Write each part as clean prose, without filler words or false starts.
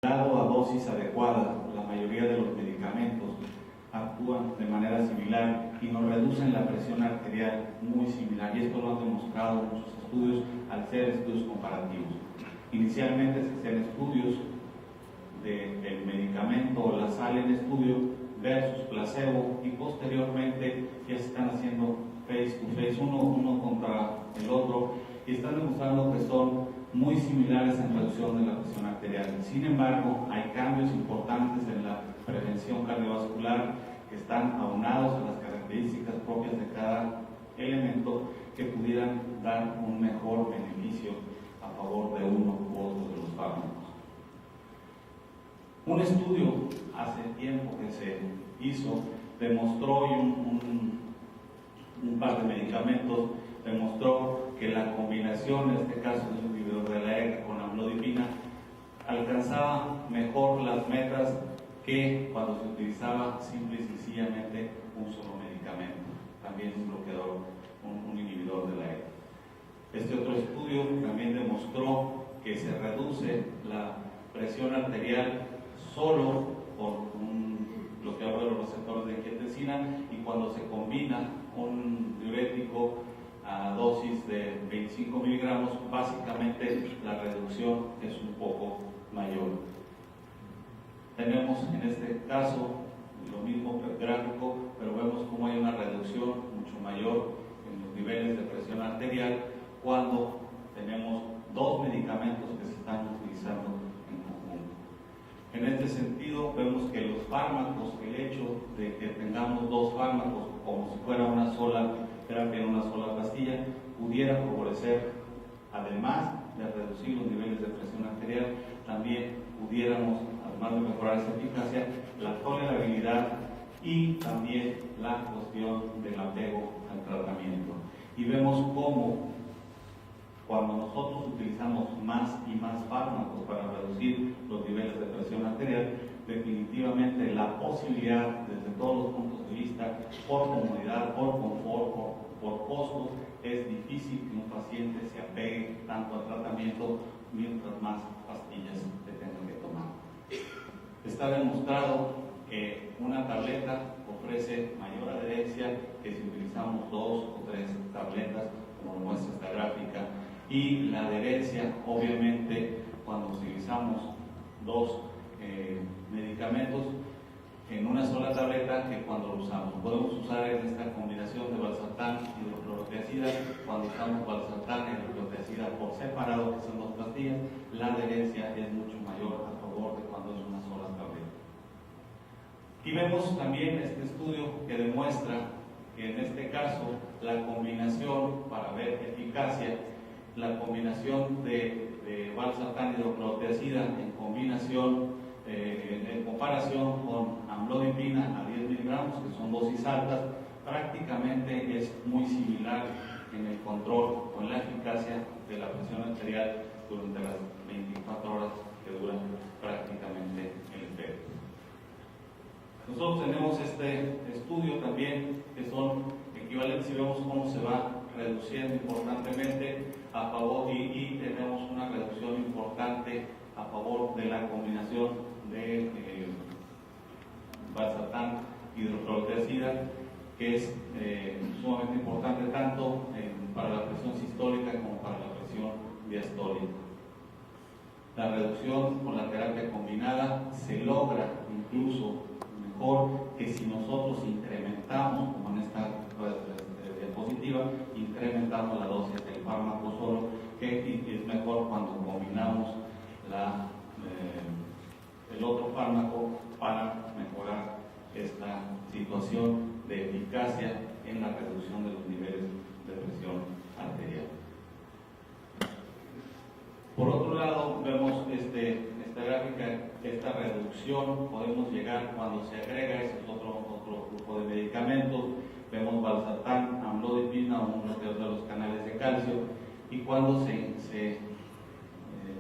Dado a dosis adecuada, la mayoría de los medicamentos actúan de manera similar y nos reducen la presión arterial muy similar, y esto lo han demostrado muchos estudios al ser estudios comparativos. Inicialmente se hacían estudios del medicamento o la sal en estudio versus placebo, y posteriormente ya se están haciendo face to face, uno contra el otro, y están demostrando que son muy similares en reducción de la presión arterial. Sin embargo, hay cambios importantes en la prevención cardiovascular que están aunados a las características propias de cada elemento, que pudieran dar un mejor beneficio a favor de uno u otro de los fármacos. Un estudio hace tiempo que se hizo demostró, y un par de medicamentos demostró que la combinación, en este caso de un inhibidor de la ECA con amlodipina, alcanzaba mejor las metas que cuando se utilizaba simple y sencillamente un solo medicamento, también un bloqueador, un inhibidor de la ECA. Este otro estudio también demostró que se reduce la presión arterial solo con un bloqueador de los receptores de angiotensina, y cuando se combina un diurético a dosis de 25 miligramos, básicamente la reducción es un poco mayor. Tenemos en este caso lo mismo gráfico, pero vemos cómo hay una reducción mucho mayor en los niveles de presión arterial cuando tenemos dos medicamentos que se están utilizando en conjunto. En este sentido, vemos que los fármacos, el hecho de que tengamos dos fármacos como si fuera una sola terapia en una sola pastilla, pudiera favorecer, además de reducir los niveles de presión arterial, también pudiéramos, además de mejorar esa eficacia, la tolerabilidad y también la cuestión del apego al tratamiento. Y vemos cómo cuando nosotros utilizamos más y más fármacos para reducir los niveles de presión arterial, definitivamente la posibilidad, desde todos los puntos de vista, por comodidad, por confort, por costos, es difícil que un paciente se apegue tanto al tratamiento mientras más pastillas se tengan que tomar. Está demostrado que una tableta ofrece mayor adherencia que si utilizamos 2 o 3 tabletas, como lo muestra esta gráfica, y la adherencia, obviamente, cuando utilizamos dos medicamentos en una sola tableta, que cuando lo usamos. Podemos usar en esta combinación de valsartán y hidroclorotiazida. Cuando usamos valsartán y hidroclorotiazida por separado, que son dos pastillas, la adherencia es mucho mayor a favor de cuando es una sola tableta. Y vemos también este estudio que demuestra que en este caso la combinación, para ver eficacia, la combinación de valsartán y hidroclorotiazida en comparación con amlodipina a 10 miligramos, que son dosis altas, prácticamente es muy similar en el control o en la eficacia de la presión arterial durante las 24 horas que duran prácticamente el efecto. Nosotros tenemos este estudio también, que son equivalentes, y vemos cómo se va reduciendo importantemente a favor, y tenemos una reducción importante a favor de la combinación de valsartán y hidroclorotiazida, que es sumamente importante tanto para la presión sistólica como para la presión diastólica. La reducción con la terapia combinada se logra incluso mejor que si nosotros incrementamos, como en esta diapositiva, incrementamos la dosis del fármaco solo, que es mejor cuando combinamos el otro fármaco para mejorar esta situación de eficacia en la reducción de los niveles de presión arterial. Por otro lado, vemos esta gráfica, esta reducción podemos llegar cuando se agrega ese otro grupo de medicamentos. Vemos valsartán, amlodipina, un bloqueador de los canales de calcio, y cuando se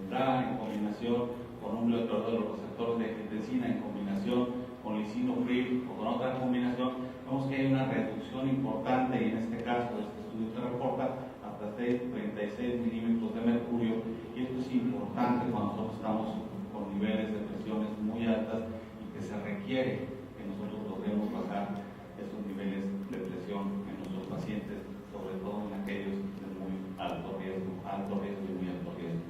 da en combinación con un bloqueador de los receptores de angiotensina, en combinación con lisinopril o con otra combinación, vemos que hay una reducción importante, y en este caso, este estudio se reporta hasta 36 milímetros de mercurio, y esto es importante cuando nosotros estamos con niveles de presión requiere que nosotros logremos bajar esos niveles de presión en nuestros pacientes, sobre todo en aquellos de muy alto riesgo y muy alto riesgo.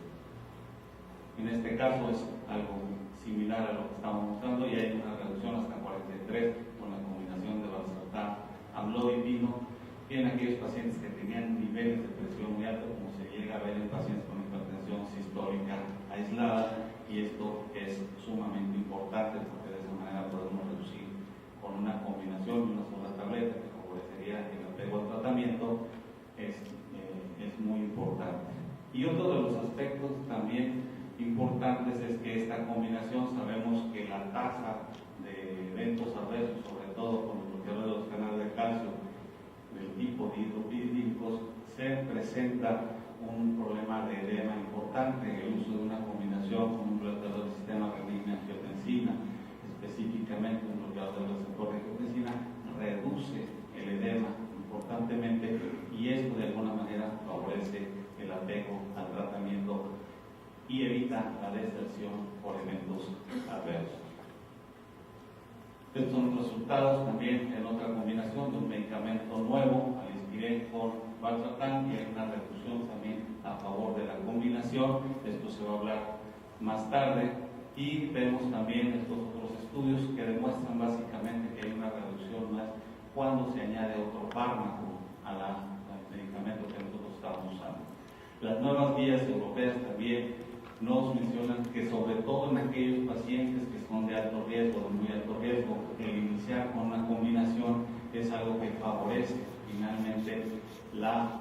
En este caso es algo similar a lo que estamos mostrando y hay una reducción hasta 43 con la combinación de valsartán, amlodipino, y en aquellos pacientes que tenían niveles de presión muy altos, como se llega a ver en pacientes con hipertensión sistólica aislada, y esto es sumamente importante porque de esa manera podemos reducir con una combinación de una sola tableta que favorecería el apego al tratamiento, es muy importante. Y otro de los aspectos también importantes es que esta combinación, sabemos que la tasa de eventos adversos, sobre todo con los bloqueadores de los canales de calcio del tipo de hidropidídicos, se presenta un problema de edema importante. El uso de una combinación con un bloqueador del sistema renina-angiotensina, específicamente un bloqueador del receptor de angiotensina, reduce el edema importantemente, y esto de alguna manera favorece el apego al tratamiento y evita la deserción por eventos adversos. Estos son los resultados también en otra combinación de un medicamento nuevo, Alispirén con valsartán, y hay una reducción también a favor de la combinación. Esto se va a hablar más tarde. Y vemos también estos otros estudios que demuestran básicamente que hay una reducción más cuando se añade otro fármaco al medicamento que nosotros estamos usando. Las nuevas guías europeas también nos mencionan que sobre todo en aquellos pacientes que son de alto riesgo, de muy alto riesgo, el iniciar con una combinación es algo que favorece finalmente la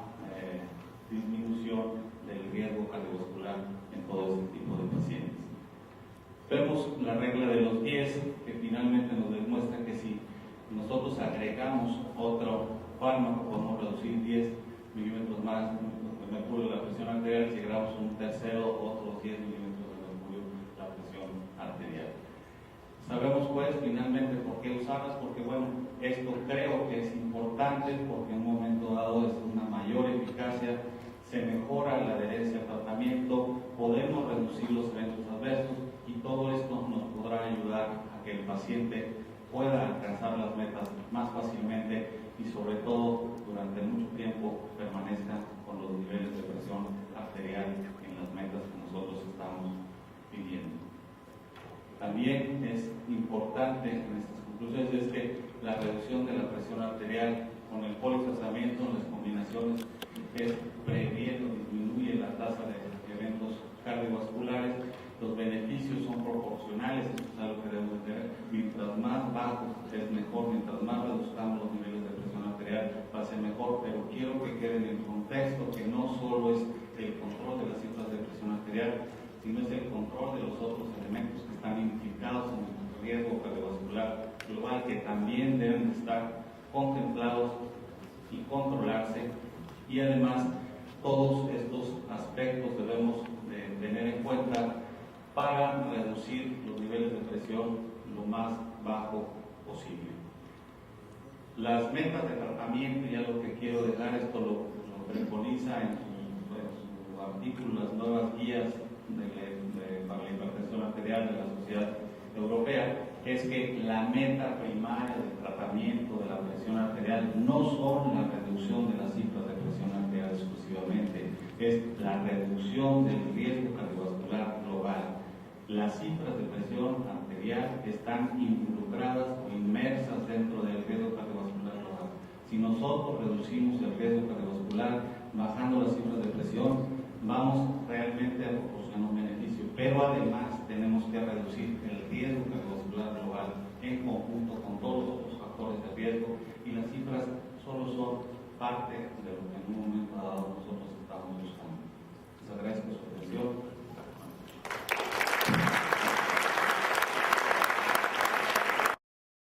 disminución del riesgo cardiovascular en todo este tipo de pacientes. Vemos la regla de los 10, que finalmente nos demuestra que si nosotros agregamos otro fármaco podemos reducir 10 milímetros más de mercurio de la presión arterial. Si agregamos un tercero, otros 10 milímetros de mercurio la presión arterial. Sabemos pues finalmente por qué usarlas, porque bueno, esto creo que es importante porque en un momento dado es una mayor eficacia, se mejora la adherencia al tratamiento, podemos reducir los eventos adversos, y todo esto nos podrá ayudar a que el paciente pueda alcanzar las metas más fácilmente y sobre todo durante mucho tiempo permanezca con los niveles de presión arterial en las metas que nosotros estamos pidiendo. También es importante en estas conclusiones es que la reducción de la presión arterial con el politratamiento en las combinaciones disminuye la tasa de eventos cardiovasculares. Los beneficios son proporcionales, esto es algo que debemos tener. Mientras más bajos es mejor, mientras más reduzcamos los niveles de presión arterial va a ser mejor, pero quiero que quede en el contexto que no solo es el control de las cifras de presión arterial, sino es el control de los otros elementos que están implicados en el riesgo cardiovascular global, que también deben estar contemplados y controlarse, y además todos estos aspectos debemos de tener en cuenta para reducir los niveles de presión lo más bajo posible. Las metas de tratamiento, ya lo que quiero dejar, esto lo preconiza en su artículo, las nuevas guías para la hipertensión arterial de la Sociedad Europea, es que la meta primaria del tratamiento de la presión arterial no son la reducción de las cifras de presión arterial exclusivamente, es la reducción del riesgo cardiovascular global. Las cifras de presión arterial están involucradas o inmersas dentro del riesgo cardiovascular global. Si nosotros reducimos el riesgo cardiovascular bajando las cifras de presión, vamos realmente a proporcionar un beneficio, pero además tenemos que reducir el riesgo cardiovascular global en conjunto con todos los otros factores de riesgo, y las cifras solo son parte de lo que en un momento dado nosotros